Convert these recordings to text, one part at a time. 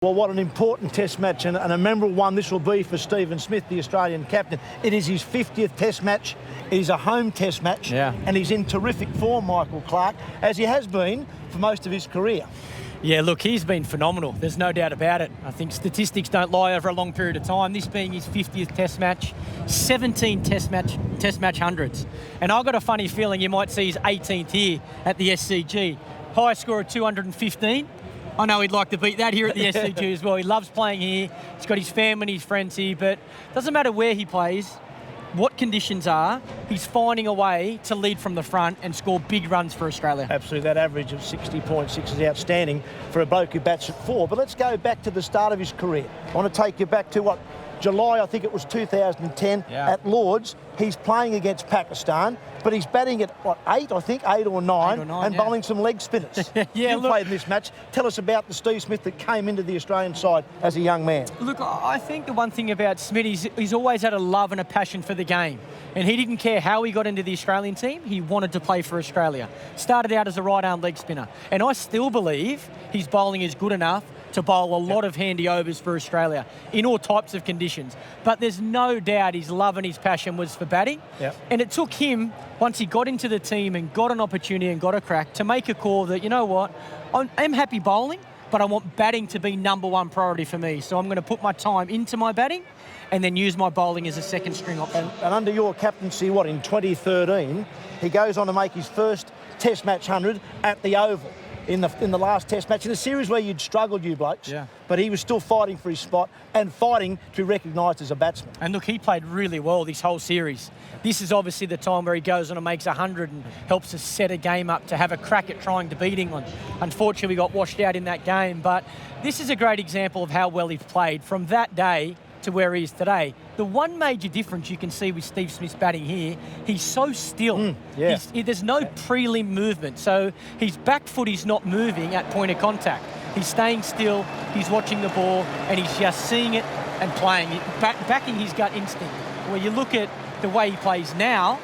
Well, what an important test match and a memorable one this will be for Stephen Smith, the Australian captain. It is his 50th test match. It is a home test match, and he's in terrific form, Michael Clarke, as he has been for most of his career. Yeah, look, he's been phenomenal. There's no doubt about it. I think statistics don't lie over a long period of time. This being his 50th test match, 17 test match hundreds. And I've got a funny feeling you might see his 18th here at the SCG. High score of 215. I know he'd like to beat that here at the SCG as well. He loves playing here. He's got his family and his friends here, but it doesn't matter where he plays, what conditions are, he's finding a way to lead from the front and score big runs for Australia. Absolutely, that average of 60.6 is outstanding for a bloke who bats at 4. But let's go back to the start of his career. I want to take you back to July, I think it was 2010 at Lords. He's playing against Pakistan, but he's batting at 8 or 9, and bowling some leg spinners. You played in this match. Tell us about the Steve Smith that came into the Australian side as a young man. Look, I think the one thing about Smith, he's always had a love and a passion for the game. And he didn't care how he got into the Australian team. He wanted to play for Australia. Started out as a right-arm leg spinner. And I still believe his bowling is good enough to bowl a lot of handy overs for Australia in all types of conditions. But there's no doubt his love and his passion was for batting. And it took him, once he got into the team and got an opportunity and got a crack, to make a call that, you know what, I'm happy bowling, but I want batting to be number one priority for me. So I'm going to put my time into my batting and then use my bowling as a second string option. And under your captaincy, in 2013, he goes on to make his first Test match 100 at the Oval. In the last test match, in a series where you'd struggled, you blokes, but he was still fighting for his spot and fighting to be recognised as a batsman. And look, he played really well this whole series. This is obviously the time where he goes on and makes 100 and helps us set a game up to have a crack at trying to beat England. Unfortunately, we got washed out in that game, but this is a great example of how well he's played from that day to where he is today. The one major difference you can see with Steve Smith's batting here, he's so still. There's no prelim movement, so his back foot is not moving at point of contact. He's staying still, he's watching the ball, and he's just seeing it and playing it, backing his gut instinct. Where you look at the way he plays now,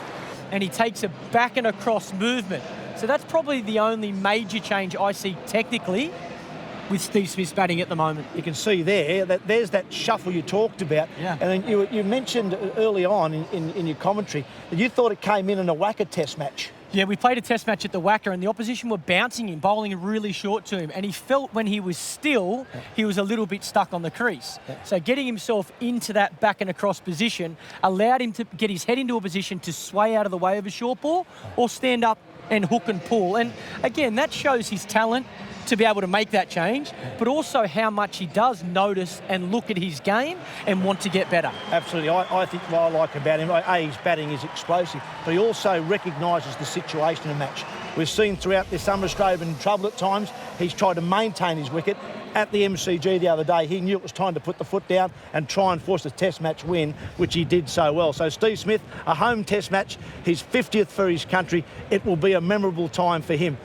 and he takes a back and across movement. So that's probably the only major change I see technically with Steve Smith's batting at the moment. You can see there's that shuffle you talked about. And then you mentioned early on in your commentary that you thought it came in a Wacker test match. Yeah, we played a test match at the Wacker and the opposition were bouncing him, bowling really short to him, and he felt when he was still, he was a little bit stuck on the crease. So getting himself into that back and across position allowed him to get his head into a position to sway out of the way of a short ball or stand up and hook and pull. And again, that shows his talent to be able to make that change, but also how much he does notice and look at his game and want to get better. Absolutely. I think what I like about him, his batting is explosive, but he also recognises the situation in a match. We've seen throughout this summer Australia been in trouble at times. He's tried to maintain his wicket. At the MCG the other day, he knew it was time to put the foot down and try and force a test match win, which he did so well. So Steve Smith, a home test match, his 50th for his country. It will be a memorable time for him.